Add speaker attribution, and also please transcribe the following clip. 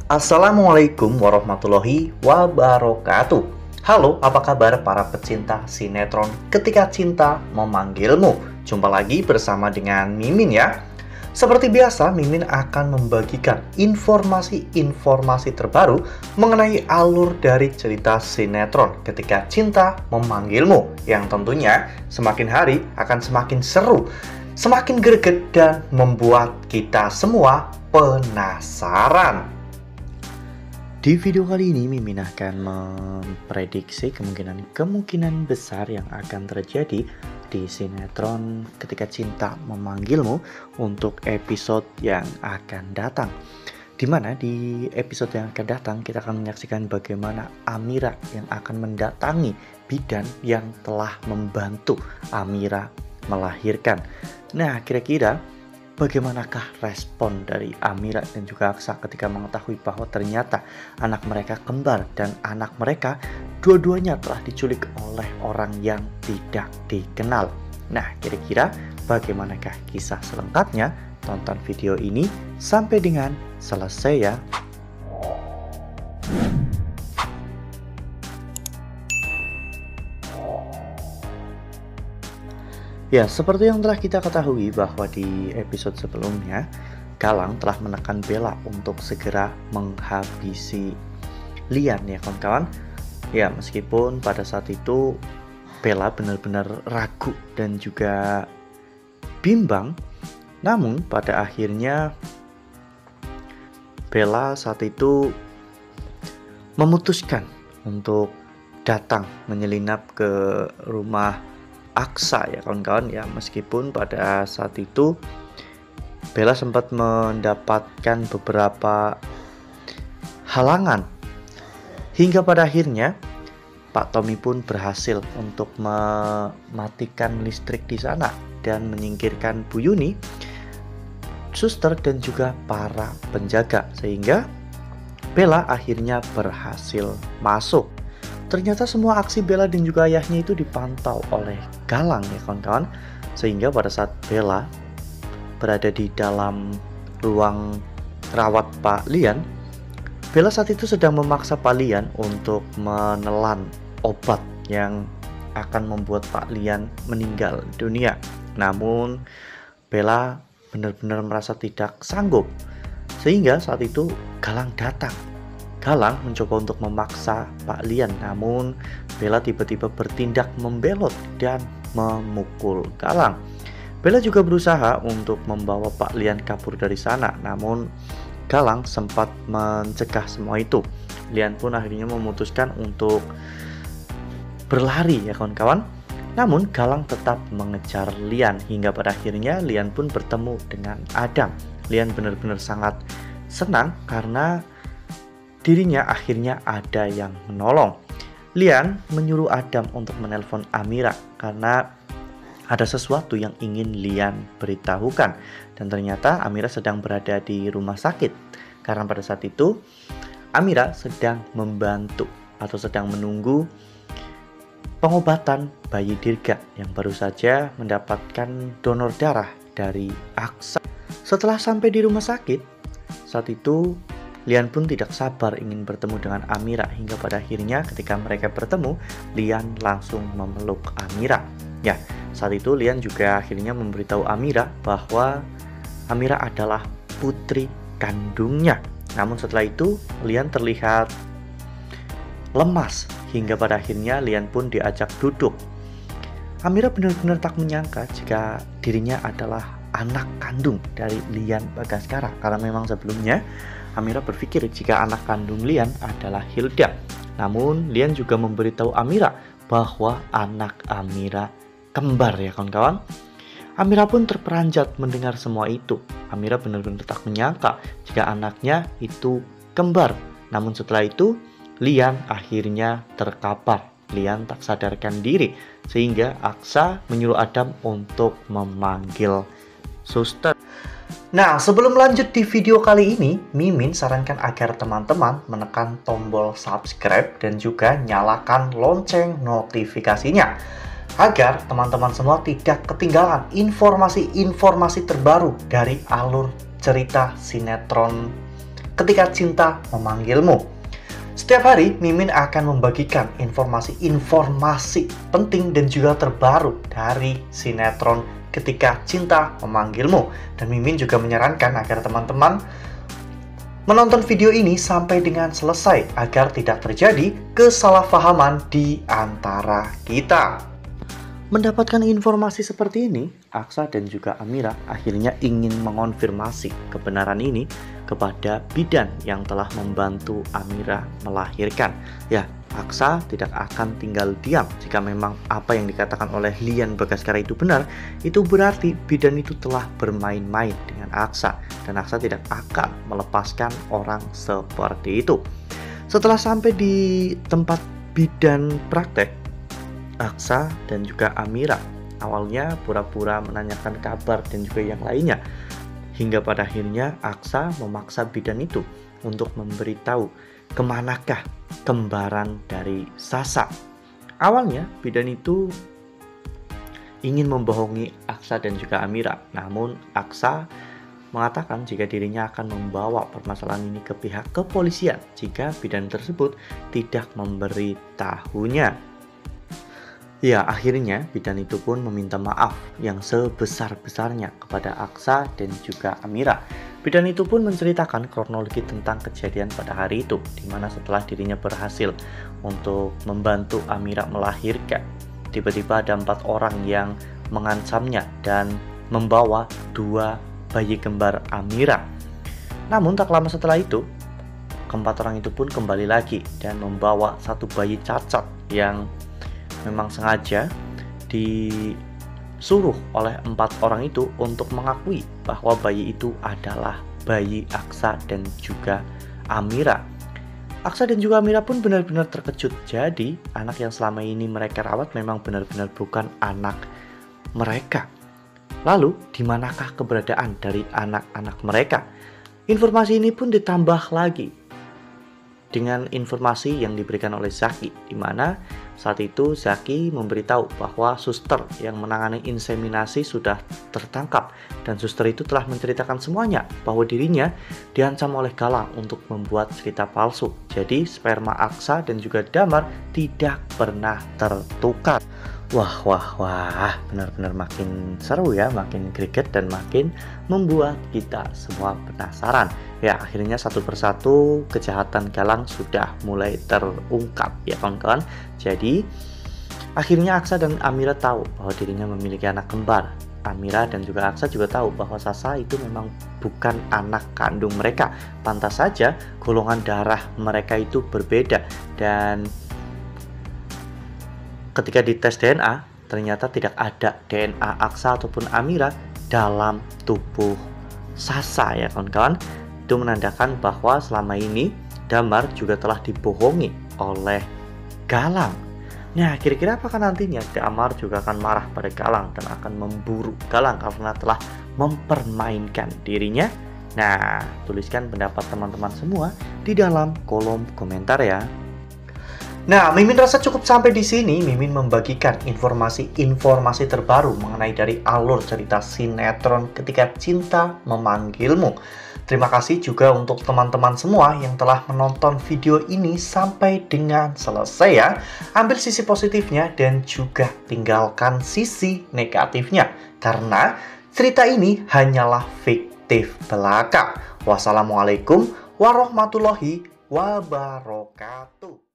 Speaker 1: Assalamualaikum warahmatullahi wabarakatuh. Halo, apa kabar para pecinta sinetron Ketika Cinta Memanggilmu? Jumpa lagi bersama dengan Mimin ya. Seperti biasa, Mimin akan membagikan informasi-informasi terbaru mengenai alur dari cerita sinetron Ketika Cinta Memanggilmu, yang tentunya semakin hari akan semakin seru, semakin greget, dan membuat kita semua penasaran. Di video kali ini Mimin akan memprediksi kemungkinan besar yang akan terjadi di sinetron Ketika Cinta Memanggilmu untuk episode yang akan datang. Dimana di episode yang akan datang kita akan menyaksikan bagaimana Amira yang akan mendatangi bidan yang telah membantu Amira melahirkan. Nah, kira-kira bagaimanakah respon dari Amira dan juga Aksa ketika mengetahui bahwa ternyata anak mereka kembar dan anak mereka dua-duanya telah diculik oleh orang yang tidak dikenal. Nah, kira-kira bagaimanakah kisah selengkapnya? Tonton video ini sampai dengan selesai ya. Ya, seperti yang telah kita ketahui bahwa di episode sebelumnya, Galang telah menekan Bella untuk segera menghabisi Lian ya kawan-kawan. Ya, meskipun pada saat itu Bella benar-benar ragu dan juga bimbang, namun pada akhirnya Bella saat itu memutuskan untuk datang menyelinap ke rumah Aksa ya kawan-kawan ya, meskipun pada saat itu Bella sempat mendapatkan beberapa halangan hingga pada akhirnya Pak Tommy pun berhasil untuk mematikan listrik di sana dan menyingkirkan Bu Yuni, suster dan juga para penjaga, sehingga Bella akhirnya berhasil masuk. Ternyata semua aksi Bella dan juga ayahnya itu dipantau oleh Galang ya kawan-kawan, sehingga pada saat Bella berada di dalam ruang rawat Pak Lian, Bella saat itu sedang memaksa Pak Lian untuk menelan obat yang akan membuat Pak Lian meninggal dunia. Namun Bella benar-benar merasa tidak sanggup, sehingga saat itu Galang datang. Galang mencoba untuk memaksa Pak Lian, namun Bella tiba-tiba bertindak membelot dan memukul Galang. Bella juga berusaha untuk membawa Pak Lian kabur dari sana, namun Galang sempat mencegah semua itu. Lian pun akhirnya memutuskan untuk berlari ya kawan-kawan. Namun Galang tetap mengejar Lian hingga pada akhirnya Lian pun bertemu dengan Adam. Lian benar-benar sangat senang karena dirinya akhirnya ada yang menolong. Lian menyuruh Adam untuk menelpon Amira karena ada sesuatu yang ingin Lian beritahukan. Dan ternyata Amira sedang berada di rumah sakit karena pada saat itu Amira sedang membantu atau sedang menunggu pengobatan bayi Dirga yang baru saja mendapatkan donor darah dari Aksa. Setelah sampai di rumah sakit, saat itu Lian pun tidak sabar ingin bertemu dengan Amira hingga pada akhirnya ketika mereka bertemu, Lian langsung memeluk Amira. Ya, saat itu Lian juga akhirnya memberitahu Amira bahwa Amira adalah putri kandungnya. Namun setelah itu Lian terlihat lemas hingga pada akhirnya Lian pun diajak duduk. Amira benar-benar tak menyangka jika dirinya adalah anak kandung dari Lian Bagaskara, karena memang sebelumnya Amira berpikir jika anak kandung Lian adalah Hilda. Namun Lian juga memberitahu Amira bahwa anak Amira kembar ya kawan-kawan. Amira pun terperanjat mendengar semua itu. Amira benar-benar tak menyangka jika anaknya itu kembar. Namun setelah itu Lian akhirnya terkapar. Lian tak sadarkan diri sehingga Aksa menyuruh Adam untuk memanggil suster. Nah, sebelum lanjut di video kali ini, Mimin sarankan agar teman-teman menekan tombol subscribe dan juga nyalakan lonceng notifikasinya agar teman-teman semua tidak ketinggalan informasi-informasi terbaru dari alur cerita sinetron Ketika Cinta Memanggilmu. Setiap hari, Mimin akan membagikan informasi-informasi penting dan juga terbaru dari sinetron Ketika Cinta Memanggilmu. Dan Mimin juga menyarankan agar teman-teman menonton video ini sampai dengan selesai agar tidak terjadi kesalahpahaman di antara kita. Mendapatkan informasi seperti ini, Aksa dan juga Amira akhirnya ingin mengonfirmasi kebenaran ini kepada bidan yang telah membantu Amira melahirkan. Ya, Aksa tidak akan tinggal diam jika memang apa yang dikatakan oleh Lian Bagaskara itu benar. Itu berarti bidan itu telah bermain-main dengan Aksa, dan Aksa tidak akan melepaskan orang seperti itu. Setelah sampai di tempat bidan praktek, Aksa dan juga Amira awalnya pura-pura menanyakan kabar dan juga yang lainnya, hingga pada akhirnya Aksa memaksa bidan itu untuk memberitahu kemanakah kembaran dari Sasa. Awalnya bidan itu ingin membohongi Aksa dan juga Amira, namun Aksa mengatakan jika dirinya akan membawa permasalahan ini ke pihak kepolisian jika bidan tersebut tidak memberitahunya. Ya, akhirnya bidan itu pun meminta maaf yang sebesar-besarnya kepada Aksa dan juga Amira. Bidan itu pun menceritakan kronologi tentang kejadian pada hari itu, di mana setelah dirinya berhasil untuk membantu Amira melahirkan, tiba-tiba ada 4 orang yang mengancamnya dan membawa 2 bayi kembar Amira. Namun tak lama setelah itu, keempat orang itu pun kembali lagi dan membawa 1 bayi cacat yang memang sengaja disuruh oleh 4 orang itu untuk mengakui bahwa bayi itu adalah bayi Aksa dan juga Amira. Aksa dan juga Amira pun benar-benar terkejut. Jadi anak yang selama ini mereka rawat memang benar-benar bukan anak mereka. Lalu di manakah keberadaan dari anak-anak mereka? Informasi ini pun ditambah lagi dengan informasi yang diberikan oleh Zaki, di mana saat itu Zaki memberitahu bahwa suster yang menangani inseminasi sudah tertangkap, dan suster itu telah menceritakan semuanya bahwa dirinya diancam oleh Galang untuk membuat cerita palsu. Jadi sperma Aksa dan juga Damar tidak pernah tertukar. Wah, benar-benar makin seru ya, makin greget dan makin membuat kita semua penasaran. Ya, akhirnya satu persatu kejahatan Galang sudah mulai terungkap ya kawan-kawan. Jadi akhirnya Aksa dan Amira tahu bahwa dirinya memiliki anak kembar. Amira dan juga Aksa juga tahu bahwa Sasa itu memang bukan anak kandung mereka. Pantas saja golongan darah mereka itu berbeda, dan ketika dites DNA, ternyata tidak ada DNA Aksa ataupun Amira dalam tubuh Sasa ya kawan-kawan. Itu menandakan bahwa selama ini Damar juga telah dibohongi oleh Galang. Nah, kira-kira apakah nantinya Damar juga akan marah pada Galang dan akan memburu Galang karena telah mempermainkan dirinya? Nah, tuliskan pendapat teman-teman semua di dalam kolom komentar ya. Nah, Mimin rasa cukup sampai di sini. Mimin membagikan informasi-informasi terbaru mengenai dari alur cerita sinetron Ketika Cinta Memanggilmu. Terima kasih juga untuk teman-teman semua yang telah menonton video ini sampai dengan selesai ya. Ambil sisi positifnya dan juga tinggalkan sisi negatifnya, karena cerita ini hanyalah fiktif belaka. Wassalamualaikum warahmatullahi wabarakatuh.